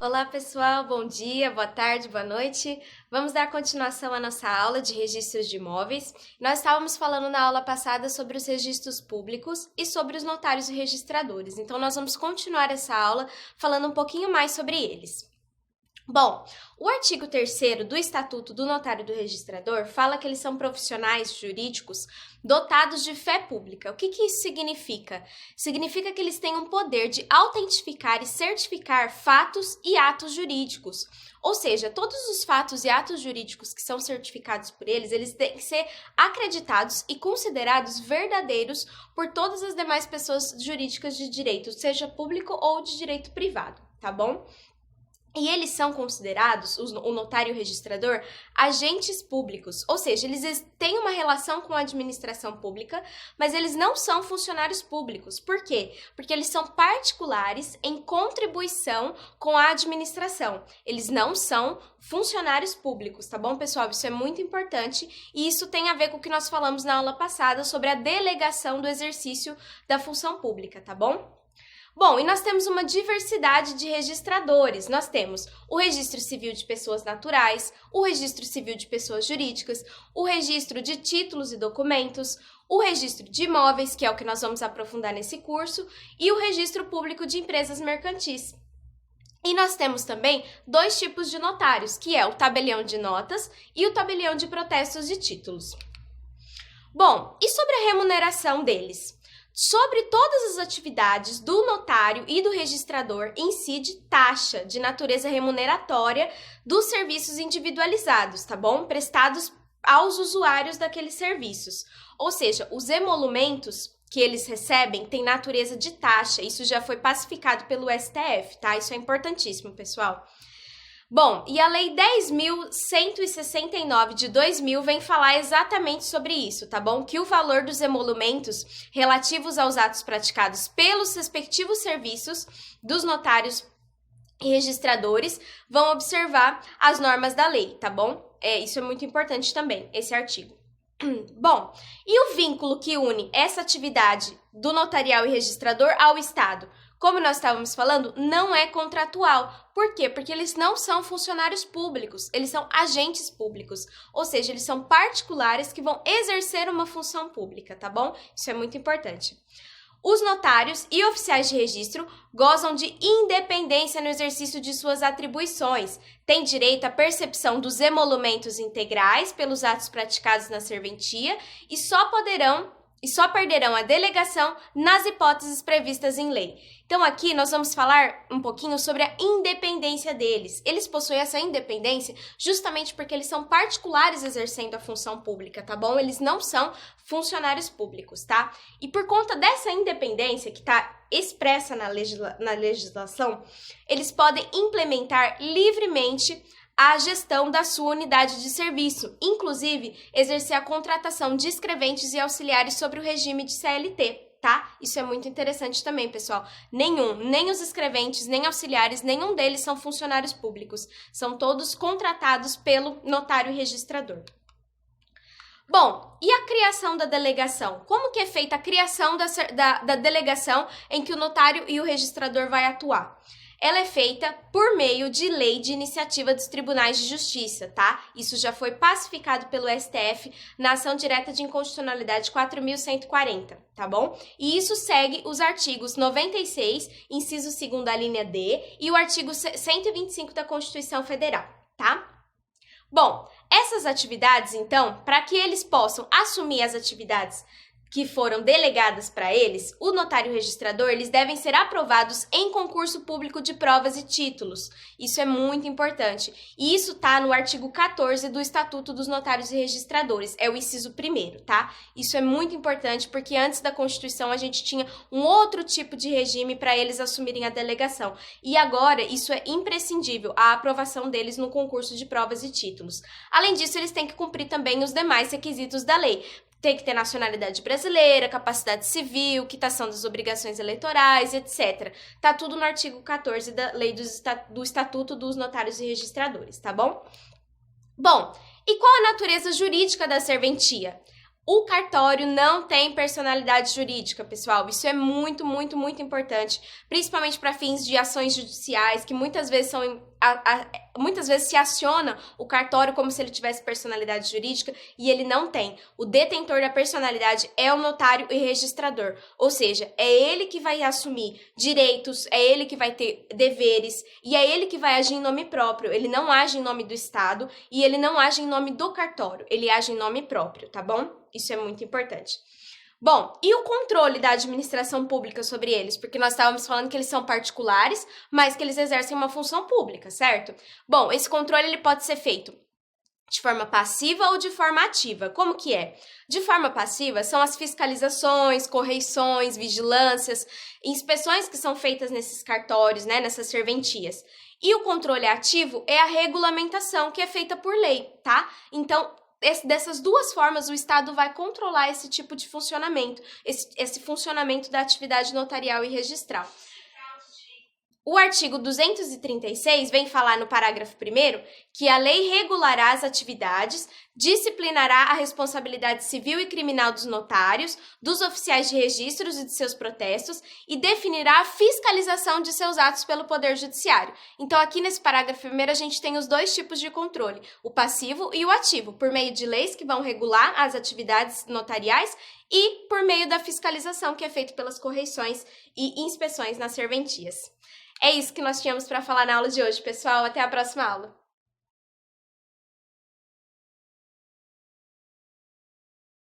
Olá pessoal, bom dia, boa tarde, boa noite. Vamos dar continuação à nossa aula de registros de imóveis. Nós estávamos falando na aula passada sobre os registros públicos e sobre os notários e registradores. Então nós vamos continuar essa aula falando um pouquinho mais sobre eles. Bom, o artigo 3º do Estatuto do Notário e do Registrador fala que eles são profissionais jurídicos dotados de fé pública. O que isso significa? Significa que eles têm um poder de autentificar e certificar fatos e atos jurídicos. Ou seja, todos os fatos e atos jurídicos que são certificados por eles têm que ser acreditados e considerados verdadeiros por todas as demais pessoas jurídicas de direito, seja público ou de direito privado, tá bom? E eles são considerados, o notário e o registrador, agentes públicos, ou seja, eles têm uma relação com a administração pública, mas eles não são funcionários públicos. Por quê? Porque eles são particulares em contribuição com a administração. Eles não são funcionários públicos, tá bom, pessoal? Isso é muito importante e isso tem a ver com o que nós falamos na aula passada sobre a delegação do exercício da função pública, tá bom? Bom, e nós temos uma diversidade de registradores. Nós temos o registro civil de pessoas naturais, o registro civil de pessoas jurídicas, o registro de títulos e documentos, o registro de imóveis, que é o que nós vamos aprofundar nesse curso, e o registro público de empresas mercantis. E nós temos também dois tipos de notários, que é o tabelião de notas e o tabelião de protestos de títulos. Bom, e sobre a remuneração deles? Sobre todas as atividades do notário e do registrador incide taxa de natureza remuneratória dos serviços individualizados, tá bom? Prestados aos usuários daqueles serviços. Ou seja, os emolumentos que eles recebem têm natureza de taxa. Isso já foi pacificado pelo STF, tá? Isso é importantíssimo, pessoal. Bom, e a Lei 10.169 de 2000 vem falar exatamente sobre isso, tá bom? Que o valor dos emolumentos relativos aos atos praticados pelos respectivos serviços dos notários e registradores vão observar as normas da lei, tá bom? Isso é muito importante também, esse artigo. Bom, e o vínculo que une essa atividade do notarial e registrador ao Estado? Como nós estávamos falando, não é contratual. Por quê? Porque eles não são funcionários públicos, eles são agentes públicos. Ou seja, eles são particulares que vão exercer uma função pública, tá bom? Isso é muito importante. Os notários e oficiais de registro gozam de independência no exercício de suas atribuições, têm direito à percepção dos emolumentos integrais pelos atos praticados na serventia e só perderão a delegação nas hipóteses previstas em lei. Então aqui nós vamos falar um pouquinho sobre a independência deles. Eles possuem essa independência justamente porque eles são particulares exercendo a função pública, tá bom? Eles não são funcionários públicos, tá? E por conta dessa independência que está expressa na legislação, eles podem implementar livremente a gestão da sua unidade de serviço, inclusive exercer a contratação de escreventes e auxiliares sobre o regime de CLT, tá? Isso é muito interessante também, pessoal. Nem os escreventes, nem auxiliares, nenhum deles são funcionários públicos. São todos contratados pelo notário e registrador. Bom, e a criação da delegação? Como que é feita a criação da delegação em que o notário e o registrador vai atuar? Ela é feita por meio de lei de iniciativa dos tribunais de justiça, tá? Isso já foi pacificado pelo STF na ação direta de inconstitucionalidade 4.140, tá bom? E isso segue os artigos 96, inciso 2º, a linha D, e o artigo 125 da Constituição Federal, tá? Bom, essas atividades, então, para que eles possam assumir as atividades que foram delegadas para eles, o notário e o registrador, eles devem ser aprovados em concurso público de provas e títulos. Isso é muito importante. E isso tá no artigo 14 do Estatuto dos Notários e Registradores. É o inciso 1º, tá? Isso é muito importante porque antes da Constituição a gente tinha um outro tipo de regime para eles assumirem a delegação. E agora isso é imprescindível, a aprovação deles no concurso de provas e títulos. Além disso, eles têm que cumprir também os demais requisitos da lei. Tem que ter nacionalidade brasileira, capacidade civil, quitação das obrigações eleitorais, etc. Tá tudo no artigo 14 da Lei do Estatuto dos Notários e Registradores, tá bom? Bom, e qual a natureza jurídica da serventia? O cartório não tem personalidade jurídica, pessoal. Isso é muito, muito, muito importante, principalmente para fins de ações judiciais, que muitas vezes muitas vezes se aciona o cartório como se ele tivesse personalidade jurídica e ele não tem. O detentor da personalidade é o notário e registrador, ou seja, é ele que vai assumir direitos, é ele que vai ter deveres e é ele que vai agir em nome próprio. Ele não age em nome do Estado e ele não age em nome do cartório, ele age em nome próprio, tá bom? Isso é muito importante. Bom, e o controle da administração pública sobre eles? Porque nós estávamos falando que eles são particulares, mas que eles exercem uma função pública, certo? Bom, esse controle ele pode ser feito de forma passiva ou de forma ativa. Como que é? De forma passiva são as fiscalizações, correições, vigilâncias, inspeções que são feitas nesses cartórios, né, nessas serventias. E o controle ativo é a regulamentação que é feita por lei, tá? Então, dessas duas formas, o Estado vai controlar esse tipo de funcionamento, esse funcionamento da atividade notarial e registral. O artigo 236 vem falar no parágrafo 1º que a lei regulará as atividades, disciplinará a responsabilidade civil e criminal dos notários, dos oficiais de registros e de seus protestos e definirá a fiscalização de seus atos pelo Poder Judiciário. Então, aqui nesse parágrafo 1º, a gente tem os dois tipos de controle, o passivo e o ativo, por meio de leis que vão regular as atividades notariais e por meio da fiscalização que é feita pelas correições e inspeções nas serventias. É isso que nós tínhamos para falar na aula de hoje, pessoal. Até a próxima aula!